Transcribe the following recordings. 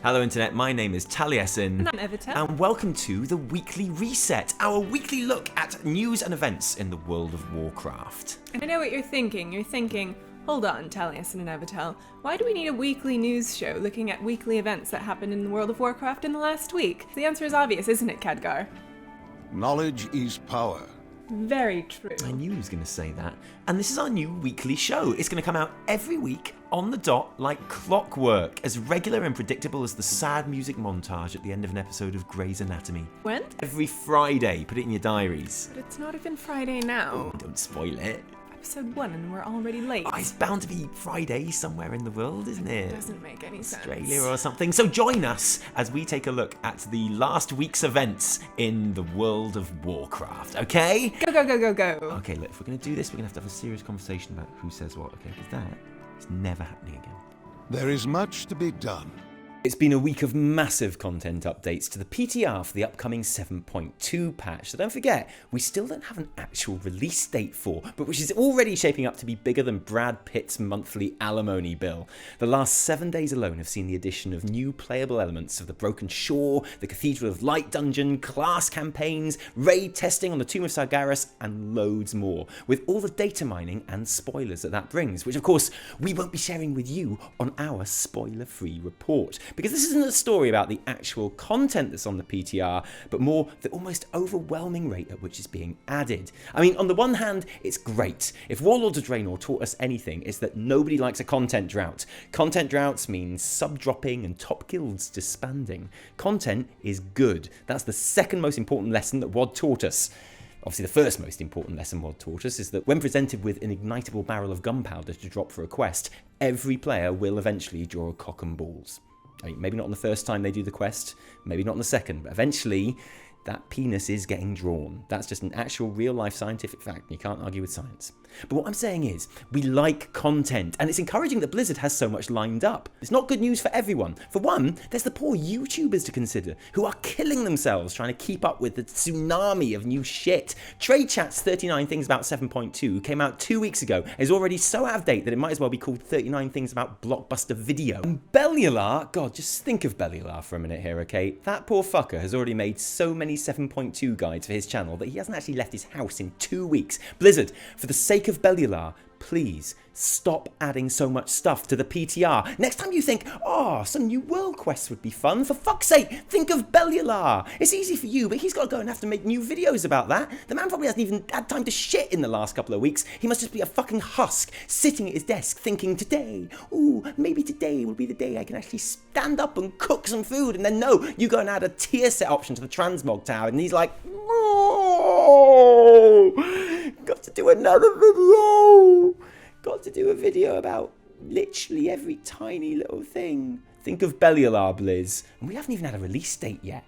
Hello Internet, my name is Taliesin And I'm Evitel. and welcome to the Weekly Reset, our weekly look at news and events in the World of Warcraft. And I know what you're thinking. You're thinking, hold on, Taliesin and Evitel. Why do we need a weekly news show looking at weekly events that happened in the World of Warcraft in the last week? The answer is obvious, isn't it, Khadgar? Knowledge is power. Very true. I knew he was going to say that. And this is our new weekly show. It's going to come out every week on the dot like clockwork, as regular and predictable as the sad music montage at the end of an episode of Grey's Anatomy. When? Every Friday. Put it in your diaries. But it's not even Friday now. Don't spoil it. Episode 1 and we're already late. Oh, it's bound to be Friday somewhere in the world, isn't it? Doesn't make any sense. Australia or something. So join us as we take a look at the last week's events in the World of Warcraft, okay? Go, go, go, go, go. Okay, look, if we're going to do this, we're going to have a serious conversation about who says what, okay? Because that is never happening again. There is much to be done. It's been a week of massive content updates to the PTR for the upcoming 7.2 patch. So don't forget, we still don't have an actual release date for, but which is already shaping up to be bigger than Brad Pitt's monthly alimony bill. The last 7 days alone have seen the addition of new playable elements of the Broken Shore, the Cathedral of Light dungeon, class campaigns, raid testing on the Tomb of Sargeras, and loads more, with all the data mining and spoilers that brings, which of course we won't be sharing with you on our spoiler-free report. Because this isn't a story about the actual content that's on the PTR, but more the almost overwhelming rate at which it's being added. I mean, on the one hand, it's great. If Warlords of Draenor taught us anything, it's that nobody likes a content drought. Content droughts mean sub-dropping and top guilds disbanding. Content is good. That's the second most important lesson that WoD taught us. Obviously, the first most important lesson WoD taught us is that when presented with an ignitable barrel of gunpowder to drop for a quest, every player will eventually draw a cock and balls. I mean, maybe not on the first time they do the quest, maybe not on the second, but eventually that penis is getting drawn. That's just an actual real-life scientific fact, and you can't argue with science. But what I'm saying is, we like content, and it's encouraging that Blizzard has so much lined up. It's not good news for everyone. For one, there's the poor YouTubers to consider, who are killing themselves trying to keep up with the tsunami of new shit. Trade Chat's 39 Things About 7.2 came out 2 weeks ago, and is already so out of date that it might as well be called 39 Things About Blockbuster Video. And Bellular, God, just think of Bellular for a minute here, okay? That poor fucker has already made so many 7.2 guides for his channel that he hasn't actually left his house in 2 weeks. Blizzard, for the sake of Bellular, please stop adding so much stuff to the PTR. Next time you think, oh, some new world quests would be fun, for fuck's sake, think of Bellular. It's easy for you, but he's got to go and have to make new videos about that. The man probably hasn't even had time to shit in the last couple of weeks. He must just be a fucking husk, sitting at his desk thinking, today, ooh, maybe today will be the day I can actually stand up and cook some food. And then no, you go and add a tier set option to the transmog tower, and he's like, oh, got to do another video. Got to do a video about literally every tiny little thing. Think of Bellular, Blizz. And we haven't even had a release date yet.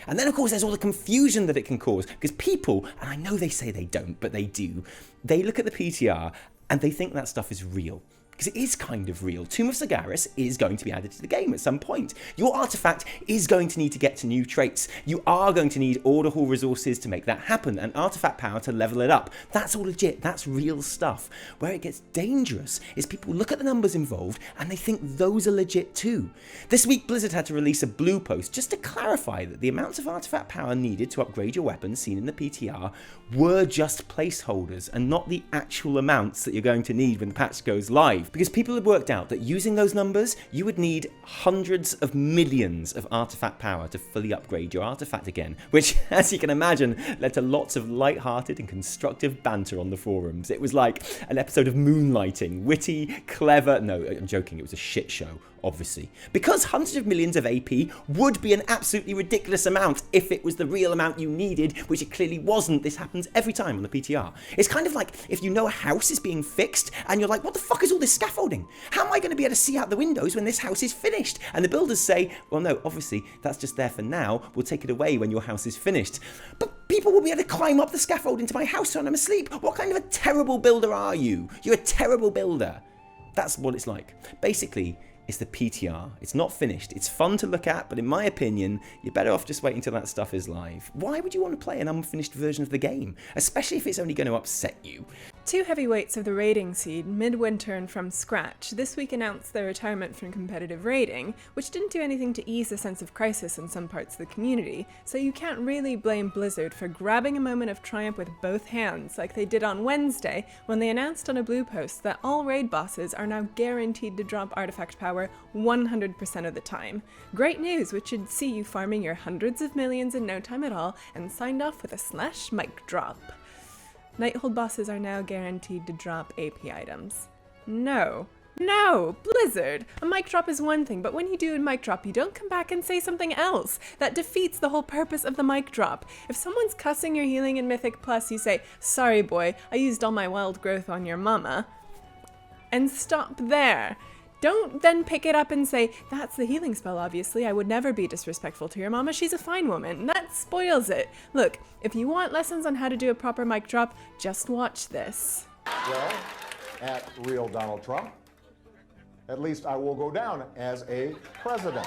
And then, of course, there's all the confusion that it can cause. Because people, and I know they say they don't, but they do, they look at the PTR and they think that stuff is real. Because it is kind of real. Tomb of Sargeras is going to be added to the game at some point. Your artifact is going to need to get to new traits. You are going to need Order Hall resources to make that happen, and artifact power to level it up. That's all legit. That's real stuff. Where it gets dangerous is people look at the numbers involved and they think those are legit too. This week, Blizzard had to release a blue post just to clarify that the amounts of artifact power needed to upgrade your weapons seen in the PTR were just placeholders and not the actual amounts that you're going to need when the patch goes live. Because people had worked out that using those numbers, you would need hundreds of millions of artifact power to fully upgrade your artifact again, which, as you can imagine, led to lots of light-hearted and constructive banter on the forums. It was like an episode of Moonlighting, witty, clever. No, I'm joking, it was a shit show, obviously. Because hundreds of millions of AP would be an absolutely ridiculous amount if it was the real amount you needed, which it clearly wasn't. This happens every time on the PTR. It's kind of like if you know a house is being fixed and you're like, what the fuck is all this scaffolding? How am I going to be able to see out the windows when this house is finished? And the builders say, well, no, obviously that's just there for now. We'll take it away when your house is finished. But people will be able to climb up the scaffold into my house when I'm asleep. What kind of a terrible builder are you? You're a terrible builder. That's what it's like. Basically, it's the PTR. It's not finished. It's fun to look at, but in my opinion, you're better off just waiting until that stuff is live. Why would you want to play an unfinished version of the game? Especially if it's only going to upset you. Two heavyweights of the raiding scene, Midwinter and From Scratch, this week announced their retirement from competitive raiding, which didn't do anything to ease the sense of crisis in some parts of the community, so you can't really blame Blizzard for grabbing a moment of triumph with both hands, like they did on Wednesday when they announced on a blue post that all raid bosses are now guaranteed to drop artifact power 100% of the time. Great news, which should see you farming your hundreds of millions in no time at all, and signed off with a / mic drop. Nighthold bosses are now guaranteed to drop AP items. No, Blizzard! A mic drop is one thing, but when you do a mic drop, you don't come back and say something else. That defeats the whole purpose of the mic drop. If someone's cussing your healing in Mythic Plus, you say, "Sorry boy, I used all my wild growth on your mama." And stop there. Don't then pick it up and say, "That's the healing spell, obviously. I would never be disrespectful to your mama. She's a fine woman." That spoils it. Look, if you want lessons on how to do a proper mic drop, just watch this. Well, at real Donald Trump, at least I will go down as a president.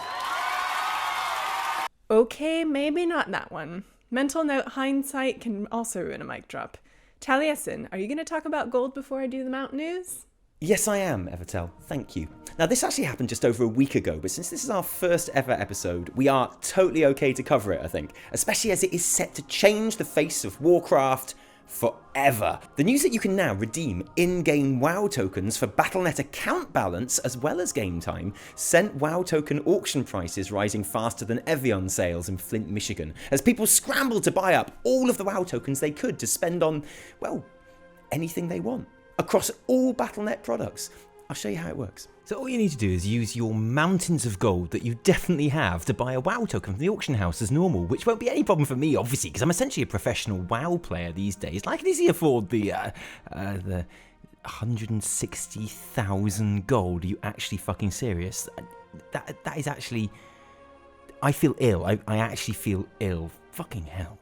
Okay, maybe not that one. Mental note, hindsight can also ruin a mic drop. Taliesin, are you going to talk about gold before I do the Mount News? Yes, I am, Evitel. Thank you. Now, this actually happened just over a week ago, but since this is our first ever episode, we are totally okay to cover it, I think. Especially as it is set to change the face of Warcraft forever. The news that you can now redeem in-game WoW tokens for Battle.net account balance as well as game time sent WoW token auction prices rising faster than Evian sales in Flint, Michigan, as people scrambled to buy up all of the WoW tokens they could to spend on, well, anything they want across all Battle.net products. I'll show you how it works. So all you need to do is use your mountains of gold that you definitely have to buy a WoW token from the auction house as normal, which won't be any problem for me, obviously, because I'm essentially a professional WoW player these days. I can easily afford the 160,000 gold. Are you actually fucking serious? That is actually... I feel ill. I actually feel ill. Fucking hell.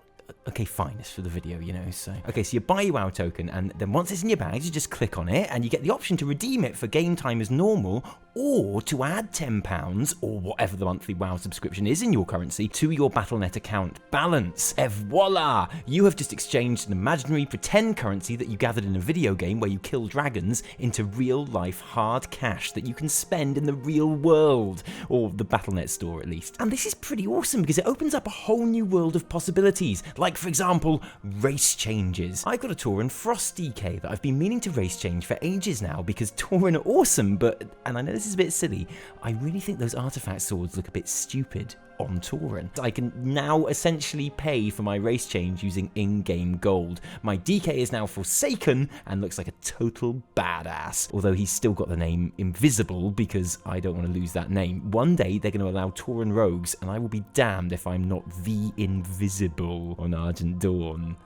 Okay, fine, it's for the video, you know, so... Okay, so you buy your WoW token, and then once it's in your bags, you just click on it, and you get the option to redeem it for game time as normal, or to add £10, or whatever the monthly WoW subscription is in your currency, to your Battle.net account balance. Et voila! You have just exchanged an imaginary pretend currency that you gathered in a video game where you kill dragons into real-life hard cash that you can spend in the real world, or the Battle.net store at least. And this is pretty awesome, because it opens up a whole new world of possibilities, like, for example, race changes. I've got a Tauren Frost DK that I've been meaning to race change for ages now because Tauren are awesome, but, and I know this is a bit silly, I really think those artifact swords look a bit stupid on Tauren. I can now essentially pay for my race change using in-game gold. My DK is now Forsaken and looks like a total badass, although he's still got the name Invisible because I don't want to lose that name. One day they're going to allow Tauren rogues and I will be damned if I'm not the Invisible on Argent Dawn.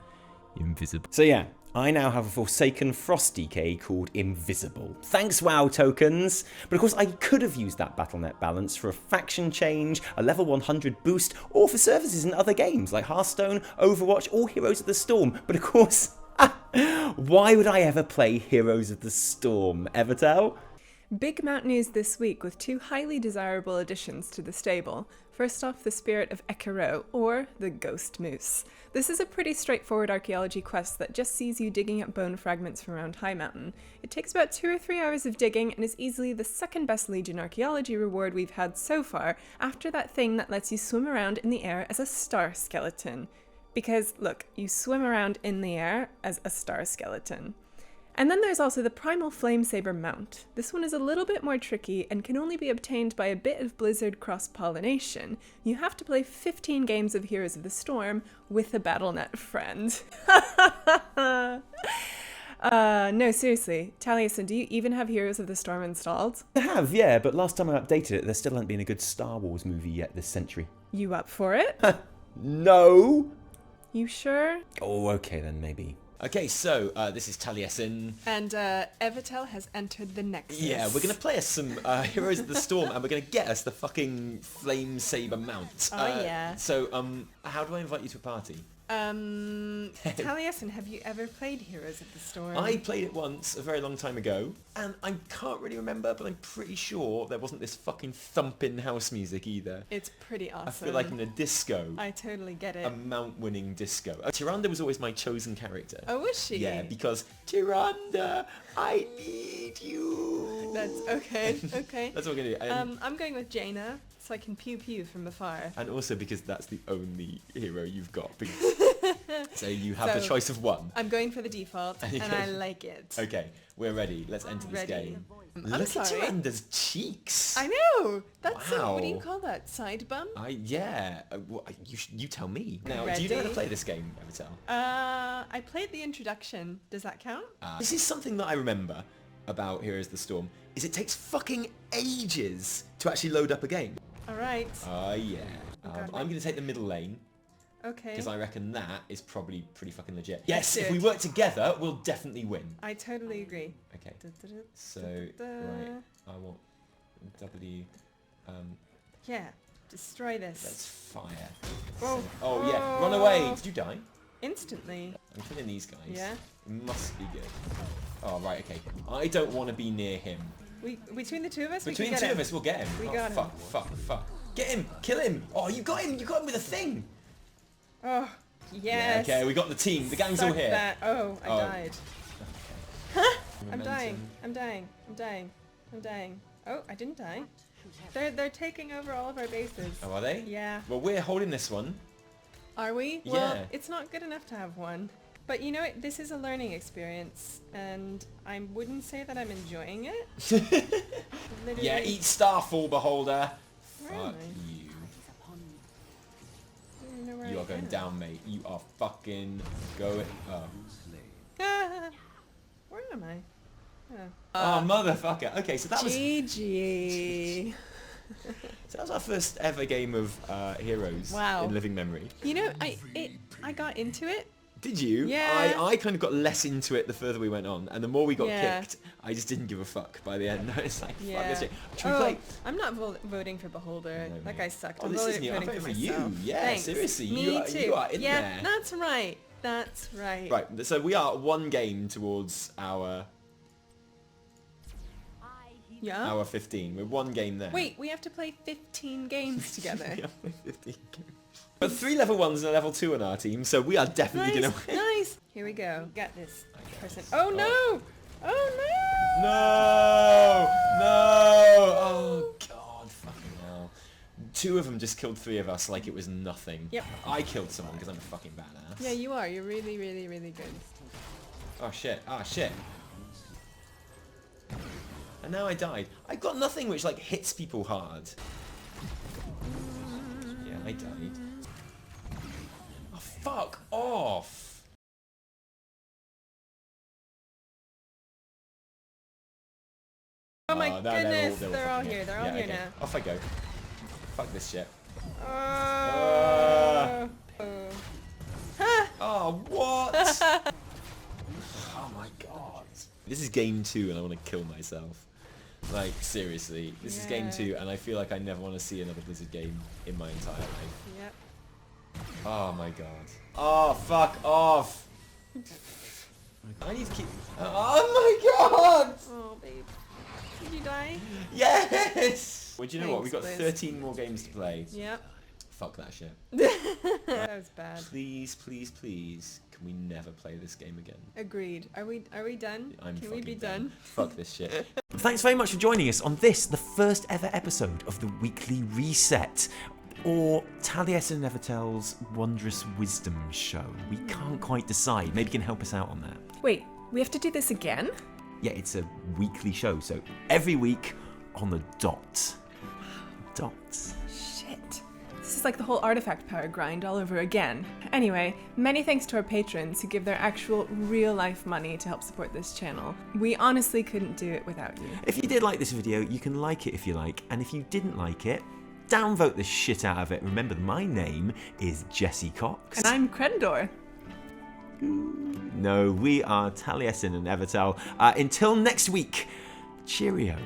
Invisible. So yeah, I now have a Forsaken Frost DK called Invisible. Thanks, WoW tokens! But of course, I could have used that Battle.net balance for a faction change, a level 100 boost, or for services in other games like Hearthstone, Overwatch, or Heroes of the Storm. But of course, why would I ever play Heroes of the Storm, Evitel? Big Mount News this week with two highly desirable additions to the stable. First off, the Spirit of Ech'ero, or the Ghost Moose. This is a pretty straightforward archaeology quest that just sees you digging up bone fragments from around High Mountain. It takes about 2 or 3 hours of digging and is easily the second best Legion archaeology reward we've had so far, after that thing that lets you swim around in the air as a star skeleton. Because, look, you swim around in the air as a star skeleton. And then there's also the Primal Flamesaber mount. This one is a little bit more tricky and can only be obtained by a bit of Blizzard cross-pollination. You have to play 15 games of Heroes of the Storm with a Battle.net friend. No, seriously. Taliesin, do you even have Heroes of the Storm installed? I have, yeah, but last time I updated it, there still hadn't been a good Star Wars movie yet this century. You up for it? No! You sure? Oh, okay then, maybe. Okay, so this is Taliesin. And Evitel has entered the Nexus. Yeah, we're going to play us some Heroes of the Storm, and we're going to get us the fucking Flamesaber mount. Oh, yeah. So, how do I invite you to a party? Taliesin, have you ever played Heroes of the Storm? I played it once a very long time ago, and I can't really remember, but I'm pretty sure there wasn't this fucking thumping house music either. It's pretty awesome. I feel like I'm in a disco. I totally get it. A mount-winning disco. Tyrande was always my chosen character. Oh, was she? Yeah, because Tyrande, I need you. That's okay. Okay. That's what we're gonna do. I'm going with Jaina, so I can pew pew from afar. And also because that's the only hero you've got. So you have the So, choice of one. I'm going for the default, and I like it. Okay, we're ready. Let's enter this Ready. game. I'm Look sorry. at Tyrande's cheeks. I know. That's Wow. what do you call that? Side bum? Yeah. You tell me. Now, do you know how to Ready? play this game, Evitel? I played the introduction. Does that count? This is something that I remember about Heroes of the Storm, is it takes fucking ages to actually load up a game. All right. Yeah. God, I'm going to take the middle lane, Okay. because I reckon that is probably pretty fucking legit. Yes, do if we it. work together, we'll definitely win. I totally agree. Okay. Da-da-da, So, da-da-da. right, I want W, Yeah. Destroy let's this. fire. Whoa. Oh yeah, run away! Did you die? Instantly. I'm killing these guys. Yeah. It must be good. Oh, right, okay. I don't want to be near him. Between the two of us, Between we the can two get of him. us, we'll get him. We Oh, got him. fuck. Get him! Kill him! Oh, you got him! You got him with a thing! Oh, Yeah, yes. okay, we got the team. The gang's all Suck here. that. Oh, I Oh. died. I'm dying. I'm dying. I'm dying. I'm dying. Oh, I didn't die. They're taking over all of our bases. Oh, are they? Yeah. Well, we're holding this one. Are we? Yeah. Well, it's not good enough to have one. But you know what? This is a learning experience, and I wouldn't say that I'm enjoying it. Literally. Yeah, eat Starfall, Beholder. Where am Fuck I? you. I don't even know where You I are going am. down, mate. You are fucking going... Oh. Ah, where am I? Oh, motherfucker. Okay, so that was... GG. So that was our first ever game of Heroes Wow. in living memory. You know, I got into it. Did you? Yeah. I kind of got less into it the further we went on, and the more we got Yeah. kicked, I just didn't give a fuck by the end. It's like, fuck Yeah. this shit. Should we play? I'm not voting for Beholder. No, that mate. guy sucked. Oh, I'm this isn't you. I'm voting for voting for you. myself. Yeah, Thanks. seriously. Me You too. are in yeah, there. that's right. That's right. Right, so we are one game towards our Yeah. our 15. We're one game there. Wait, we have to play 15 games together. We have 15 games. But 3 level 1s and a level 2 on our team, so we are definitely Nice, gonna win. nice. Here we go. Got this guess. person. Oh no! Oh no! No! No! Oh god, fucking hell. 2 of them just killed 3 of us like it was nothing. Yep. I killed someone because I'm a fucking badass. Yeah, you are. You're really, really, really good. Oh shit, ah shit. And now I died. I got nothing which like hits people hard. Yeah, I died. Oh fuck off! Oh my no, goodness! they're all They're all fucking here. They're all Yeah, here okay. now. Off I go. Fuck this shit. Oh. Oh, what? Oh my god. This is game 2 and I want to kill myself. Like, seriously. This is game Yeah. 2 and I feel like I never want to see another Blizzard game in my entire life. Yep. Oh my god. Oh, fuck off. I need to keep... Oh my god! Oh, babe. Did you die? Yes! Well, do you know what? We've Thanks, got Liz. 13 more games to play. Yep. Fuck that shit. That was bad. Please, please, please, can we never play this game again? Agreed. Are we done? I'm Can we fucking be done? Fuck this shit. Thanks very much for joining us on this, the first ever episode of the Weekly Reset, or Taliesin and Evitel's Wondrous Wisdom Show. We can't quite decide. Maybe you can help us out on that. Wait, we have to do this again? Yeah, it's a weekly show, so every week on the dot. Dot. Shit. This is like the whole artifact power grind all over again. Anyway, many thanks to our patrons who give their actual real-life money to help support this channel. We honestly couldn't do it without you. If you did like this video, you can like it if you like, and if you didn't like it, downvote the shit out of it. Remember, my name is Jesse Cox. And I'm Crendor. No, we are Taliesin and Evitel. Until next week, cheerio.